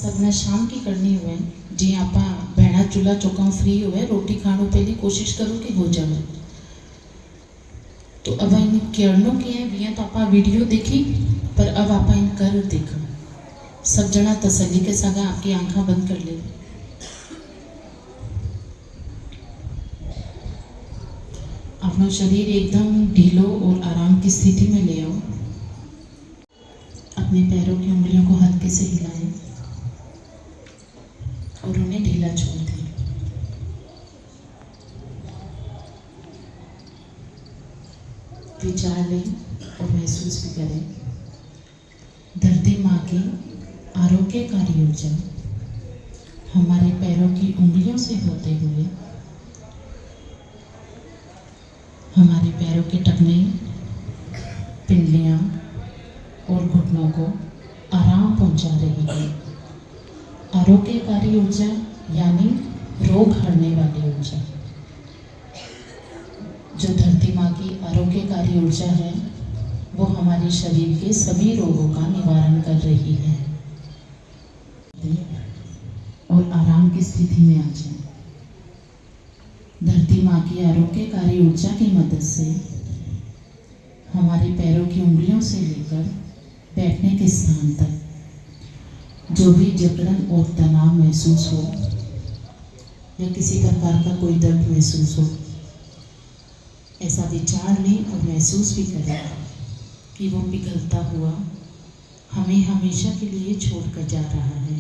સગના શામ की करनी हुए जी आप भेड़ा चूल्हा चौका फ्री हुए रोटी खाणु पहली कोशिश करो कि हो जाए। तो अब इन केरनो के हैं भी तो आप वीडियो देखी पर अब आप इन कर देखो सब जना तसल्ली के साथ आपकी आंखें बंद कर ले। अपना शरीर एकदम ढीलो और आराम की स्थिति में ले आओ। अपने पैरों की उंगलियों को हल्के से हिलाएं और उन्हें ढीला छोड़ दें। विचार लें और महसूस भी करें धरती माँ की आरोग्यकारी ऊर्जा हमारे पैरों की उंगलियों से होते हुए हमारे पैरों के टखने, पिंडलियाँ और घुटनों को आराम पहुंचा रही है। आरोग्यकारी ऊर्जा यानी रोग हरने वाली ऊर्जा। जो धरती माँ की आरोग्यकारी ऊर्जा है वो हमारे शरीर के सभी रोगों का निवारण कर रही है। और आराम की स्थिति में आ जाए। धरती माँ की आरोग्यकारी ऊर्जा की मदद से हमारे पैरों की उंगलियों से लेकर बैठने के स्थान तक जो भी जकड़न और तनाव महसूस हो या किसी प्रकार का कोई दर्द महसूस हो, ऐसा विचार लें और महसूस भी करें कि वो पिघलता हुआ हमें हमेशा के लिए छोड़कर जा रहा है।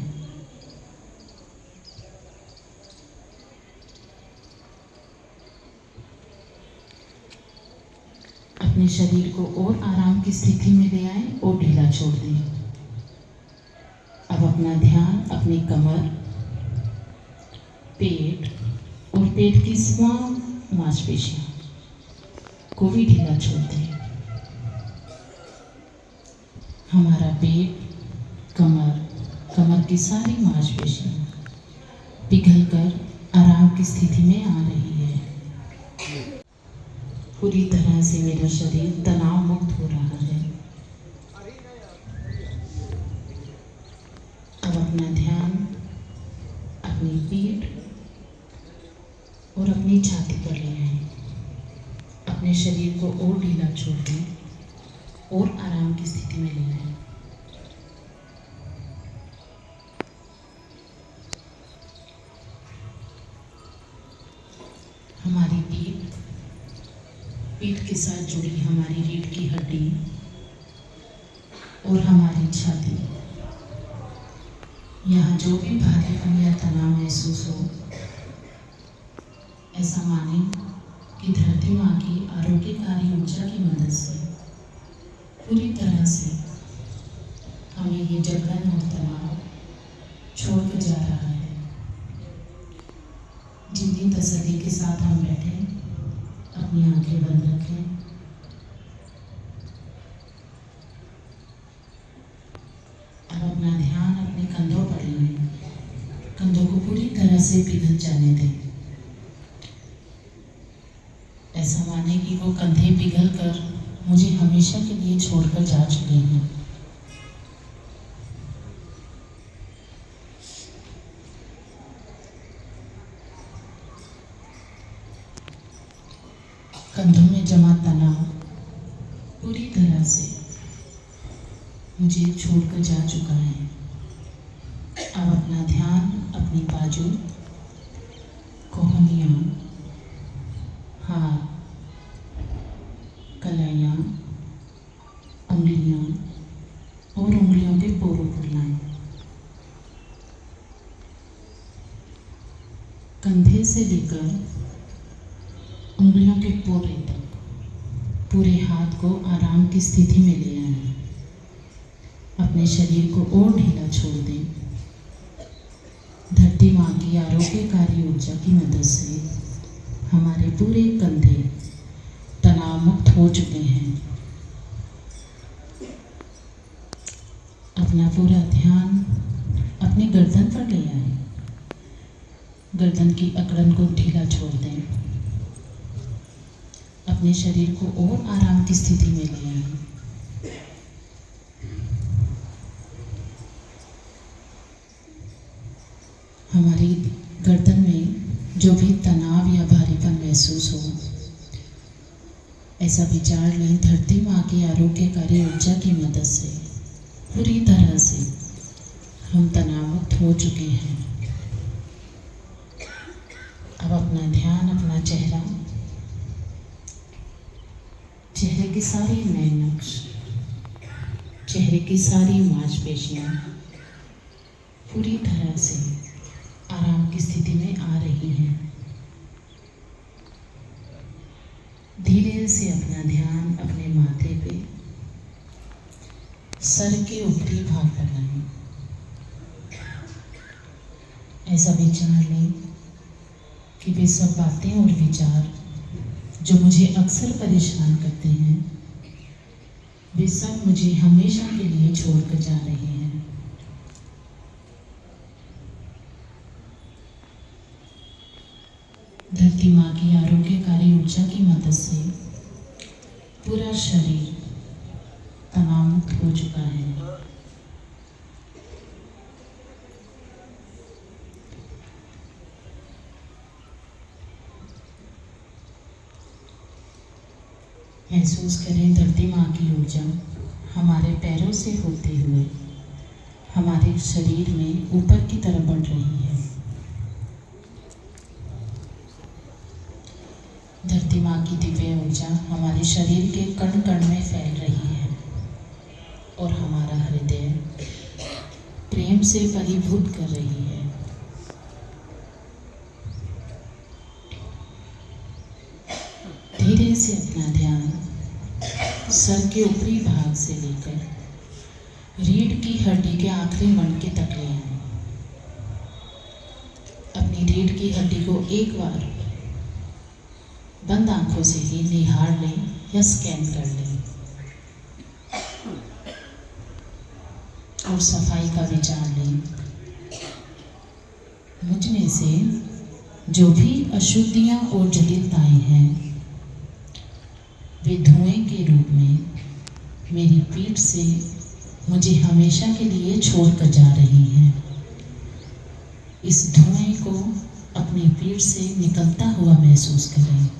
अपने शरीर को और आराम की स्थिति में ले आए और ढीला छोड़ दें। अब अपना ध्यान अपनी कमर, पेट और पेट की तमाम मांसपेशियों को भी ढीला छोड़ दें। हमारा पेट, कमर की सारी मांसपेशियां पिघलकर आराम की स्थिति में आ रही है। पूरी तरह से मेरा शरीर तनाव मुक्त हो रहा है। अब अपना ध्यान अपनी पीठ और अपनी छाती पर ले आए। अपने शरीर को और ढीला छोड़ दें और आराम की स्थिति में ले आए। हमारी पीठ के साथ जुड़ी हमारी रीढ़ की हड्डी और हमारी छाती, यहाँ जो भी भारीपन या तनाव महसूस हो, ऐसा माने कि धरती माँ की आरोग्यकारी ऊर्जा की मदद से पूरी तरह से हमें ये जकड़न और तनाव छोड़कर जा रहा है। जितनी तसल्ली के साथ हम बैठे, अपनी आंखें बंद रखें। अब अपना ध्यान अपने कंधों पर लें। कंधों को पूरी तरह से पिघल जाने दें। ऐसा माने कि वो कंधे पिघल कर मुझे हमेशा के लिए छोड़कर जा चुके हैं। कंधों में जमा तनाव पूरी तरह से मुझे छोड़कर जा चुका है। अब अपना ध्यान अपनी बाजू, कोहनियाँ, हाथ, कलाइयाँ, उंगलियाँ और उंगलियों के पोरों पर लाएं। कंधे से लेकर उंगलियों के पोरे तक पूरे हाथ को आराम की स्थिति में ले आएं। अपने शरीर को और ढीला छोड़ दें। धरती माँ की आरोग्यकारी ऊर्जा की मदद से हमारे पूरे कंधे तनाव मुक्त हो चुके हैं। अपना पूरा ध्यान अपनी गर्दन पर ले आए। गर्दन की अकड़न को ढीला छोड़ दें। अपने शरीर को और आराम की स्थिति में ले आए। हमारी गर्दन में जो भी तनाव या भारीपन महसूस हो, ऐसा विचार लें धरती माँ की आरोग्यकारी ऊर्जा की मदद से पूरी तरह से हम तनाव मुक्त हो चुके हैं। अब अपना ध्यान अपना चेहरे की सारी नए नक्श, चेहरे की सारी मांसपेशियां पूरी तरह से आराम की स्थिति में आ रही हैं। धीरे से अपना ध्यान अपने माथे पे सर के ऊपरी भाग पर लाएं। ऐसा विचार लें कि वे सब बातें और विचार जो मुझे अक्सर परेशान करते हैं, वे सब मुझे हमेशा के लिए छोड़कर जा रहे हैं। धरती माँ की आरोग्यकारी ऊर्जा की मदद से पूरा शरीर तनाव मुक्त हो चुका है। महसूस करें धरती माँ की ऊर्जा हमारे पैरों से होते हुए हमारे शरीर में ऊपर की तरफ बढ़ रही है। धरती माँ की दिव्य ऊर्जा हमारे शरीर के कण कण में फैल रही है और हमारा हृदय प्रेम से परिभूत कर रही है। धीरे से अपना ध्यान सर के ऊपरी भाग से लेकर रीढ़ की हड्डी के आखिरी मणके तक ले आए। अपनी रीढ़ की हड्डी को एक बार बंद आंखों से ही निहार लें या स्कैन कर लें और सफाई का विचार लें। मुझ में से जो भी अशुद्धियां और जटिलताएं हैं, वे धुएं के रूप में मेरी पीठ से मुझे हमेशा के लिए छोड़कर जा रही हैं। इस धुएं को अपनी पीठ से निकलता हुआ महसूस करें।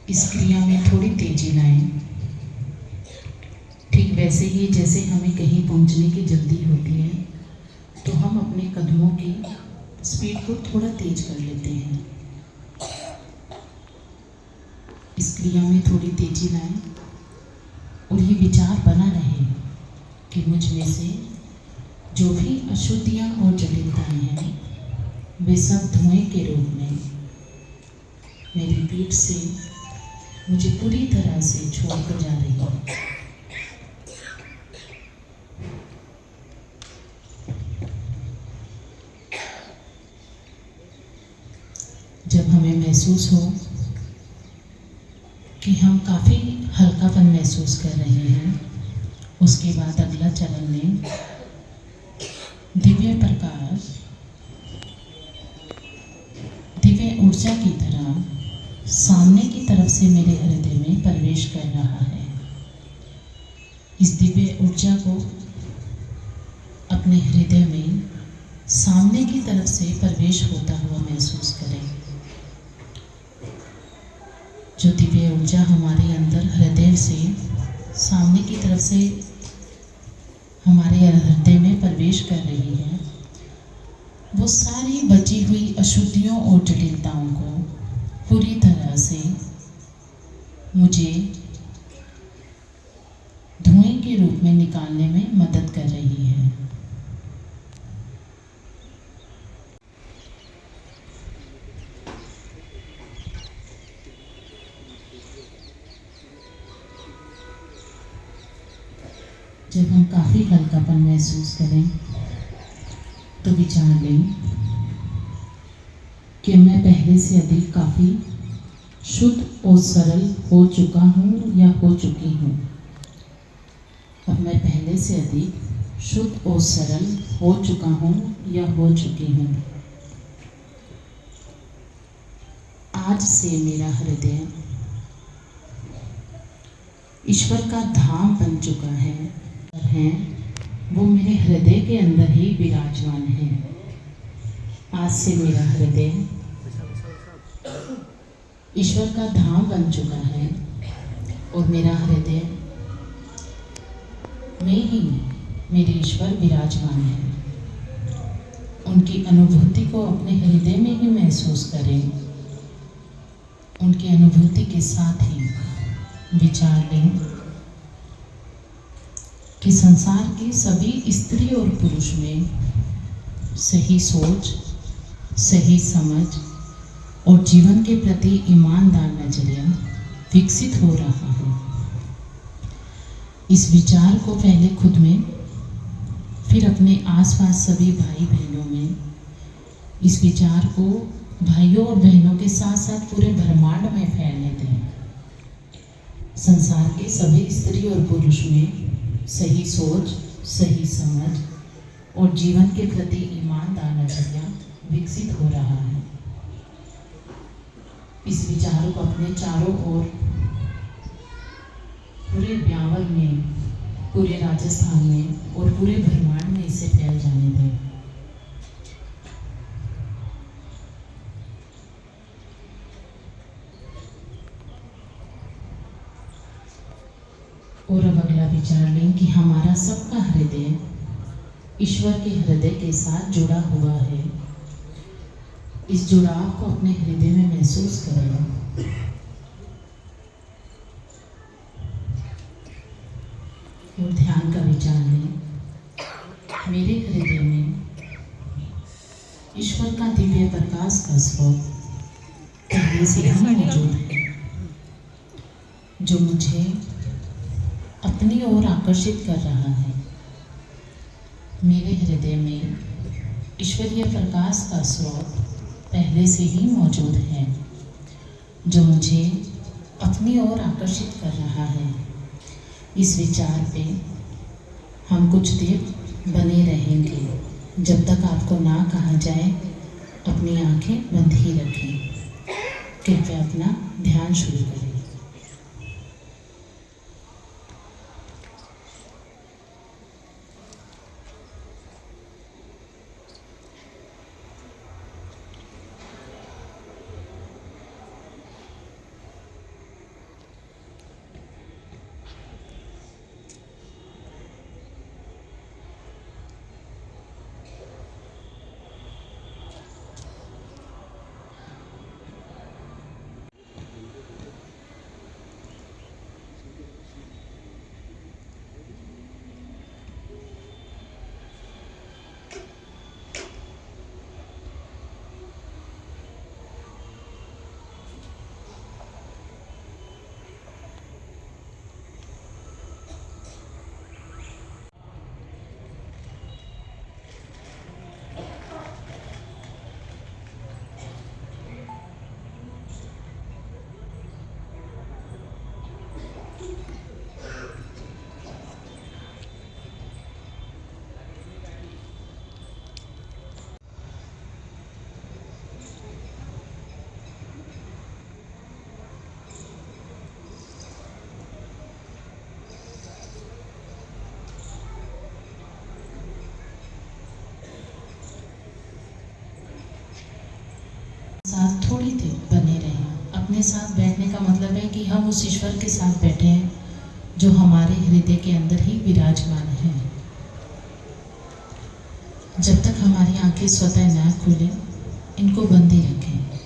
इस क्रिया में थोड़ी तेजी लाएं, ठीक वैसे ही जैसे हमें कहीं पहुंचने की जल्दी होती है तो हम अपने कदमों की स्पीड को थोड़ा तेज कर लेते हैं। इस क्रिया में थोड़ी तेजी लाएं और ये विचार बना रहे कि मुझ में से जो भी अशुद्धियां और जटिलताएं हैं, वे सब धुएं के रूप में मेरी पीठ से मुझे पूरी तरह से छोड़कर जा रही है। जब हमें महसूस हो कि हम काफ़ी हल्कापन महसूस कर रहे हैं, उसके बाद अगला चरण में दिव्य प्रकाश दिव्य ऊर्जा की तरह सामने की तरफ से मेरे हृदय में प्रवेश कर रहा है। इस दिव्य ऊर्जा को अपने हृदय में सामने की तरफ से प्रवेश होता हुआ महसूस करें। जो दिव्य ऊर्जा हमारे अंदर हृदय से सामने की तरफ से हमारे हृदय में प्रवेश कर रही है, वो सारी बची हुई अशुद्धियों और जटिलताओं को पूरी तरह से मुझे धुएं के रूप में निकालने में मदद कर रही है। जब हम काफ़ी हल्कापन महसूस करें तो विचार लें कि मैं पहले से अधिक काफ़ी शुद्ध और सरल हो चुका हूँ या हो चुकी हूँ। अब मैं पहले पहले से अधिक शुद्ध और सरल हो चुका हूँ या हो चुकी हूँ। आज से मेरा हृदय ईश्वर का धाम बन चुका है वो मेरे हृदय के अंदर ही विराजमान है। आज से मेरा हृदय ईश्वर का धाम बन चुका है और मेरा हृदय में ही मेरे ईश्वर विराजमान है। उनकी अनुभूति को अपने हृदय में ही महसूस करें। उनकी अनुभूति के साथ ही विचार लें कि संसार के सभी स्त्री और पुरुष में सही सोच, सही समझ और जीवन के प्रति ईमानदार नजरिया विकसित हो रहा है। इस विचार को पहले खुद में, फिर अपने आसपास सभी भाई बहनों में, इस विचार को भाइयों और बहनों के साथ साथ पूरे ब्रह्मांड में फैलने दें। संसार के सभी स्त्री और पुरुष में सही सोच, सही समझ और जीवन के प्रति ईमानदार नजरिया विकसित हो रहा है। इस विचारों को अपने चारों ओर, पूरे ब्यावर में, पूरे राजस्थान में और पूरे ब्रह्मांड में इसे फैल जाने दें। और अब अगला विचार लें कि हमारा सबका हृदय ईश्वर के हृदय के साथ जुड़ा हुआ है। इस जुड़ाव को अपने हृदय में महसूस करें। और ध्यान का विचार लें। मेरे हृदय में ईश्वर का दिव्य प्रकाश का स्रोत पहले से ही मौजूद है, जो मुझे अपनी ओर आकर्षित कर रहा है। मेरे हृदय में ईश्वरीय प्रकाश का स्रोत पहले से ही मौजूद है, जो मुझे अपनी ओर आकर्षित कर रहा है। इस विचार पे हम कुछ देर बने रहेंगे। जब तक आपको ना कहा जाए अपनी आंखें बंद ही रखें। कृपया अपना ध्यान शुरू करें। साथ थोड़ी देर बने रहें। अपने साथ बैठने का मतलब है कि हम उस ईश्वर के साथ बैठे हैं जो हमारे हृदय के अंदर ही विराजमान है। जब तक हमारी आंखें स्वतः ना खुले, इनको बंद ही रखें।